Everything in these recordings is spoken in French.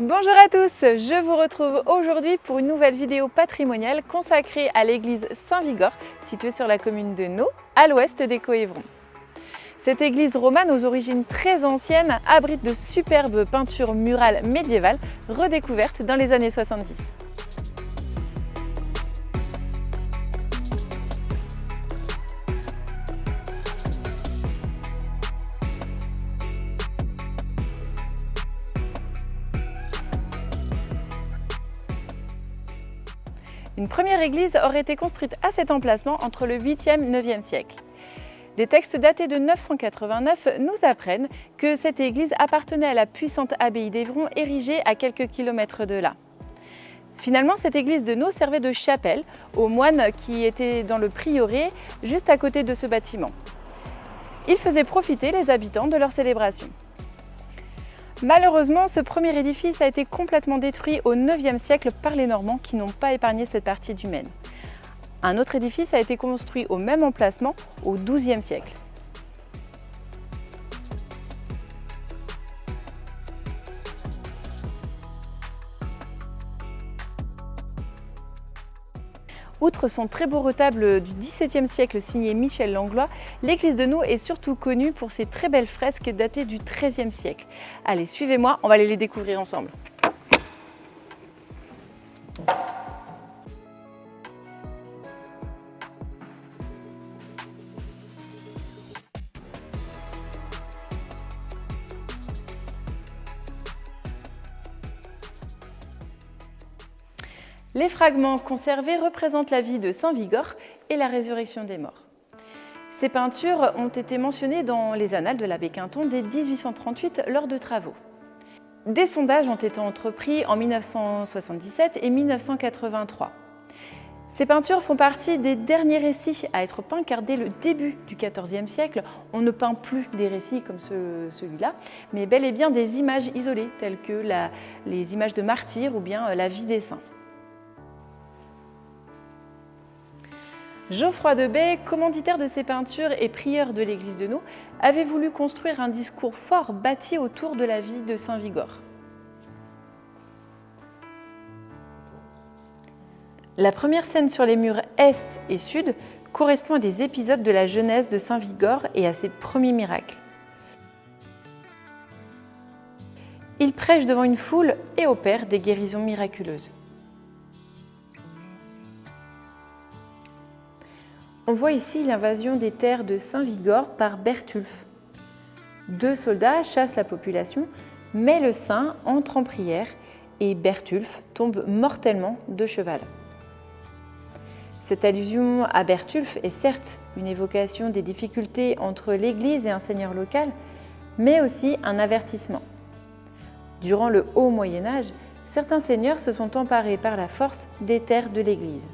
Bonjour à tous, je vous retrouve aujourd'hui pour une nouvelle vidéo patrimoniale consacrée à l'église Saint-Vigor, située sur la commune de Naux, à l'ouest des Coëvrons. Cette église romane aux origines très anciennes abrite de superbes peintures murales médiévales redécouvertes dans les années 70. Une première église aurait été construite à cet emplacement entre le 8e et 9e siècle. Des textes datés de 989 nous apprennent que cette église appartenait à la puissante abbaye d'Évron érigée à quelques kilomètres de là. Finalement, cette église de Naux servait de chapelle aux moines qui étaient dans le prieuré juste à côté de ce bâtiment. Ils faisaient profiter les habitants de leur célébration. Malheureusement, ce premier édifice a été complètement détruit au 9e siècle par les Normands qui n'ont pas épargné cette partie du Maine. Un autre édifice a été construit au même emplacement au 12e siècle. Outre son très beau retable du XVIIe siècle signé Michel Langlois, l'église de Naux est surtout connue pour ses très belles fresques datées du XIIIe siècle. Allez, suivez-moi, on va aller les découvrir ensemble. Les fragments conservés représentent la vie de Saint Vigor et la résurrection des morts. Ces peintures ont été mentionnées dans les annales de l'abbé Quinton dès 1838 lors de travaux. Des sondages ont été entrepris en 1977 et 1983. Ces peintures font partie des derniers récits à être peints car dès le début du XIVe siècle, on ne peint plus des récits comme celui-là, mais bel et bien des images isolées telles que les images de martyrs ou bien la vie des saints. Geoffroy de Bai, commanditaire de ces peintures et prieur de l'église de Naux, avait voulu construire un discours fort bâti autour de la vie de Saint Vigor. La première scène sur les murs est et sud correspond à des épisodes de la jeunesse de Saint Vigor et à ses premiers miracles. Il prêche devant une foule et opère des guérisons miraculeuses. On voit ici l'invasion des terres de Saint Vigor par Bertulf. 2 soldats chassent la population, mais le saint entre en prière et Bertulf tombe mortellement de cheval. Cette allusion à Bertulf est certes une évocation des difficultés entre l'Église et un seigneur local, mais aussi un avertissement. Durant le Haut Moyen Âge, certains seigneurs se sont emparés par la force des terres de l'Église.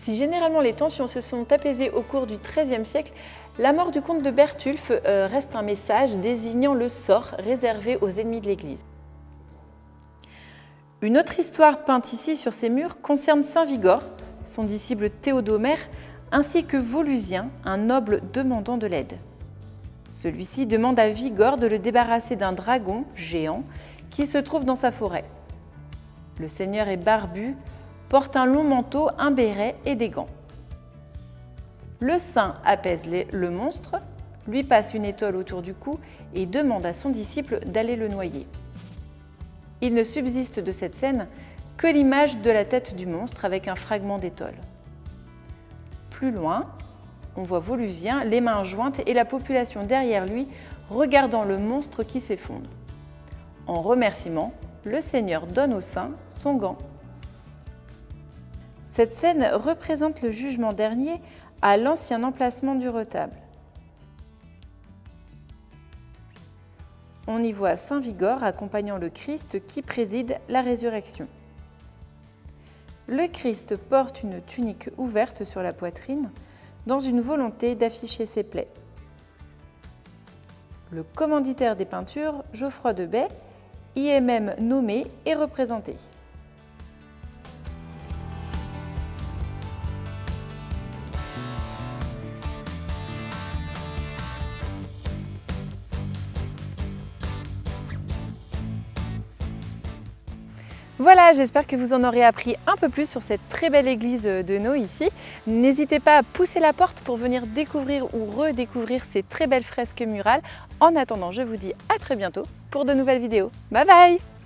Si généralement les tensions se sont apaisées au cours du XIIIe siècle, la mort du comte de Bertulf reste un message désignant le sort réservé aux ennemis de l'Église. Une autre histoire peinte ici sur ces murs concerne Saint Vigor, son disciple Théodomère, ainsi que Volusien, un noble demandant de l'aide. Celui-ci demande à Vigor de le débarrasser d'un dragon géant qui se trouve dans sa forêt. Le seigneur est barbu, porte un long manteau, un béret et des gants. Le saint apaise le monstre, lui passe une étole autour du cou et demande à son disciple d'aller le noyer. Il ne subsiste de cette scène que l'image de la tête du monstre avec un fragment d'étole. Plus loin, on voit Volusien, les mains jointes et la population derrière lui regardant le monstre qui s'effondre. En remerciement, le Seigneur donne au saint son gant. Cette scène représente le jugement dernier à l'ancien emplacement du retable. On y voit Saint Vigor accompagnant le Christ qui préside la résurrection. Le Christ porte une tunique ouverte sur la poitrine dans une volonté d'afficher ses plaies. Le commanditaire des peintures, Geoffroy de Bai, y est même nommé et représenté. Voilà, j'espère que vous en aurez appris un peu plus sur cette très belle église de Nau ici. N'hésitez pas à pousser la porte pour venir découvrir ou redécouvrir ces très belles fresques murales. En attendant, je vous dis à très bientôt pour de nouvelles vidéos. Bye bye!